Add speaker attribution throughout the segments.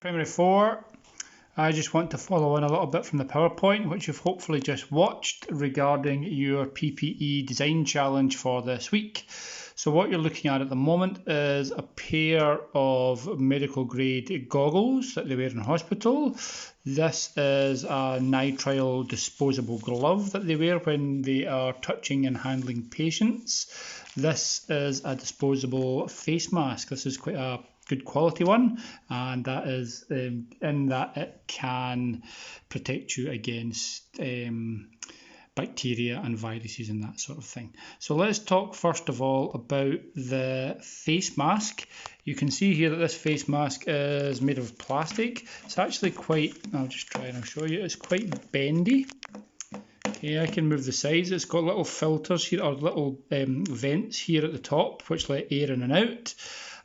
Speaker 1: Primary 4, I just want to follow on a little bit from the PowerPoint, which you've hopefully just watched regarding your PPE design challenge for this week. So what you're looking at the moment is a pair of medical grade goggles that they wear in hospital. This is a nitrile disposable glove that they wear when they are touching and handling patients. This is a disposable face mask. This is quite a good quality one, and that is in that it can protect you against bacteria and viruses and that sort of thing. So let's talk first of all about the face mask. You can see here that this face mask is made of plastic. It's actually quite, I'll just try and I'll show you, it's quite bendy. Okay, I can move the sides. It's got little filters here, or little vents here at the top, which let air in and out.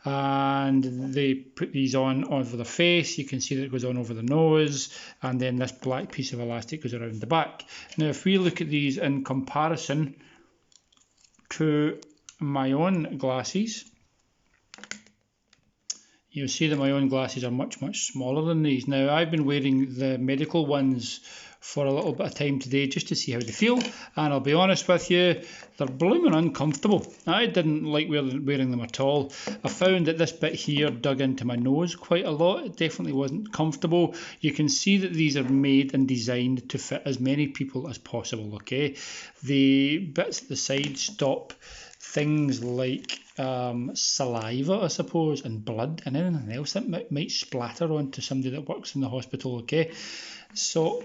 Speaker 1: And they put these on over the face. You can see that it goes on over the nose, and then this black piece of elastic goes around the back. Now if we look at these in comparison to my own glasses, you'll see that my own glasses are much smaller than these. Now I've been wearing the medical ones for a little bit of time today just to see how they feel, and I'll be honest with you, they're blooming uncomfortable. I didn't like wearing them at all. I found that this bit here dug into my nose quite a lot. It definitely wasn't comfortable. You can see that these are made and designed to fit as many people as possible, okay? The bits at the side stop things like saliva, I suppose, and blood and anything else that might splatter onto somebody that works in the hospital, okay? So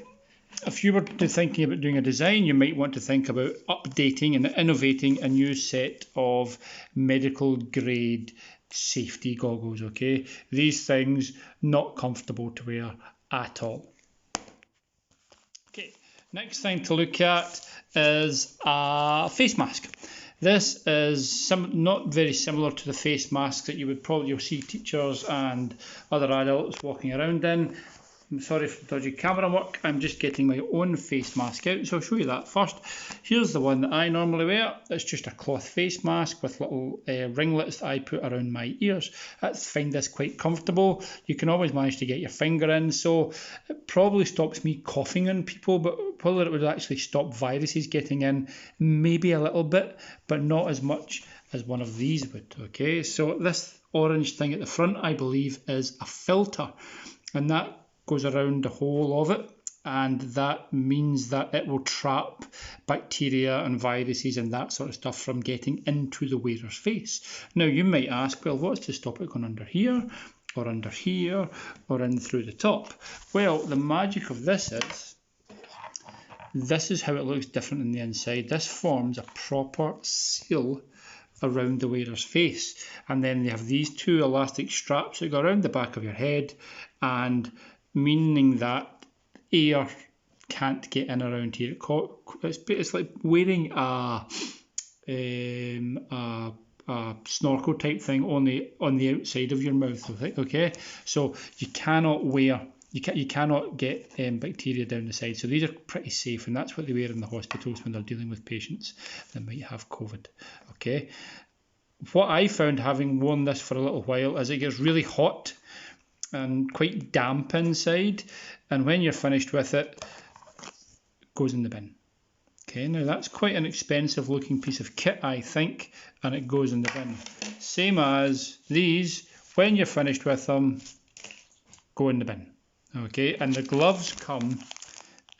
Speaker 1: if you were thinking about doing a design, you might want to think about updating and innovating a new set of medical grade safety goggles, okay? These things, not comfortable to wear at all. Okay, next thing to look at is a face mask. This is not very similar to the face mask that you'll see teachers and other adults walking around in. I'm sorry for the dodgy camera work, I'm just getting my own face mask out, so I'll show you that first. Here's the one that I normally wear. It's just a cloth face mask with little ringlets that I put around my ears. I find this quite comfortable. You can always manage to get your finger in, so it probably stops me coughing on people, but whether it would actually stop viruses getting in, maybe a little bit, but not as much as one of these would, okay? So this orange thing at the front, I believe, is a filter, and that goes around the whole of it, and that means that it will trap bacteria and viruses and that sort of stuff from getting into the wearer's face. Now you might ask, well, what's to stop it going under here or in through the top? Well, the magic of this is how it looks different on the inside. This forms a proper seal around the wearer's face, and then they have these two elastic straps that go around the back of your head, and meaning that air can't get in around here. It's like wearing a snorkel type thing only on the outside of your mouth, okay? So you cannot get bacteria down the side. So these are pretty safe, and that's what they wear in the hospitals when they're dealing with patients that might have COVID, okay? What I found having worn this for a little while is it gets really hot and quite damp inside, and when you're finished with it, it goes in the bin. Okay, now that's quite an expensive looking piece of kit, I think, and it goes in the bin. Same as these, when you're finished with them, go in the bin. Okay, and the gloves come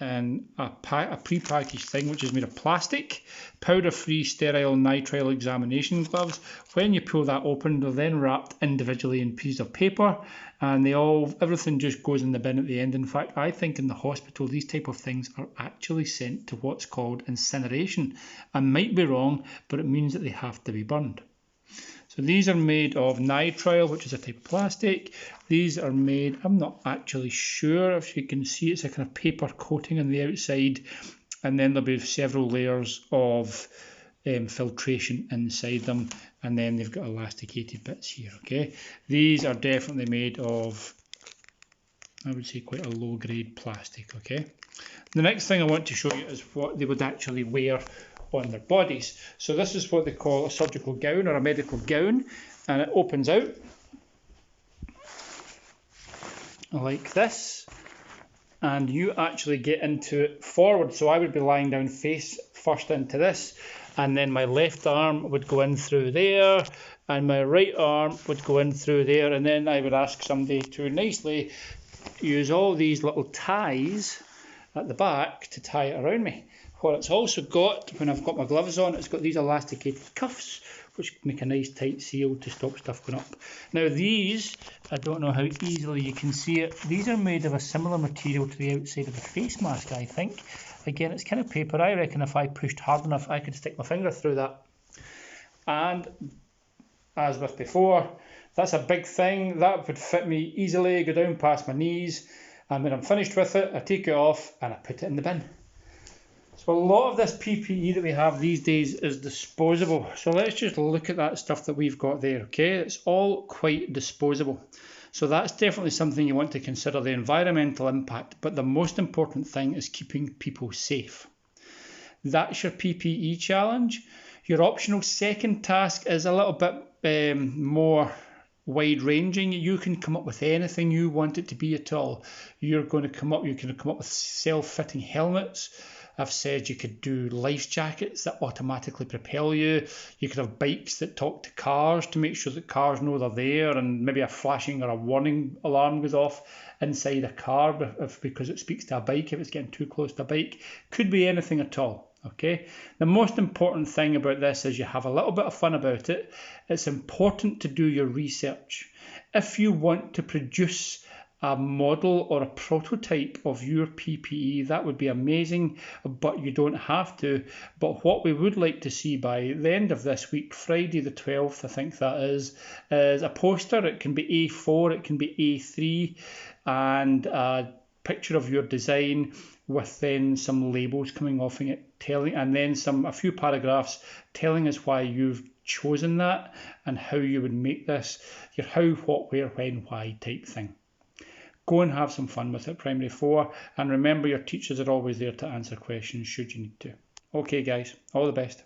Speaker 1: in a pre-packaged thing which is made of plastic, powder-free sterile nitrile examination gloves. When you pull that open, they're then wrapped individually in pieces of paper, and everything just goes in the bin at the end. In fact, I think in the hospital these type of things are actually sent to what's called incineration. I might be wrong, but it means that they have to be burned. So these are made of nitrile, which is a type of plastic. These are made, I'm not actually sure if you can see, it's a kind of paper coating on the outside, and then there'll be several layers of filtration inside them, and then they've got elasticated bits here, okay? These are definitely made of, I would say, quite a low grade plastic, okay? The next thing I want to show you is what they would actually wear on their bodies. So this is what they call a surgical gown or a medical gown, and it opens out like this, and you actually get into it forward. So I would be lying down face first into this, and then my left arm would go in through there, and my right arm would go in through there, and then I would ask somebody to nicely use all these little ties at the back to tie it around me. What it's also got, when I've got my gloves on, it's got these elasticated cuffs, which make a nice tight seal to stop stuff going up. Now these, I don't know how easily you can see it, these are made of a similar material to the outside of the face mask, I think. Again, it's kind of paper. I reckon if I pushed hard enough, I could stick my finger through that. And as with before, that's a big thing. That would fit me easily, go down past my knees. And when I'm finished with it, I take it off and I put it in the bin. So a lot of this PPE that we have these days is disposable. So let's just look at that stuff that we've got there, okay? It's all quite disposable. So that's definitely something you want to consider, the environmental impact. But the most important thing is keeping people safe. That's your PPE challenge. Your optional second task is a little bit more wide-ranging. You can come up with anything you want it to be at all. You can come up with self-fitting helmets. I've said you could do life jackets that automatically propel you. You could have bikes that talk to cars to make sure that cars know they're there, and maybe a flashing or a warning alarm goes off inside a car because it speaks to a bike if it's getting too close to a bike. Could be anything at all. Okay. The most important thing about this is you have a little bit of fun about it. It's important to do your research. If you want to produce a model or a prototype of your PPE, that would be amazing, but you don't have to. But what we would like to see by the end of this week, Friday the 12th, I think that is a poster. It can be A4, it can be A3, and a picture of your design with then some labels coming off it, and then a few paragraphs telling us why you've chosen that and how you would make this, your how, what, where, when, why type thing. Go and have some fun with it, Primary 4, and remember your teachers are always there to answer questions should you need to. Okay guys, all the best.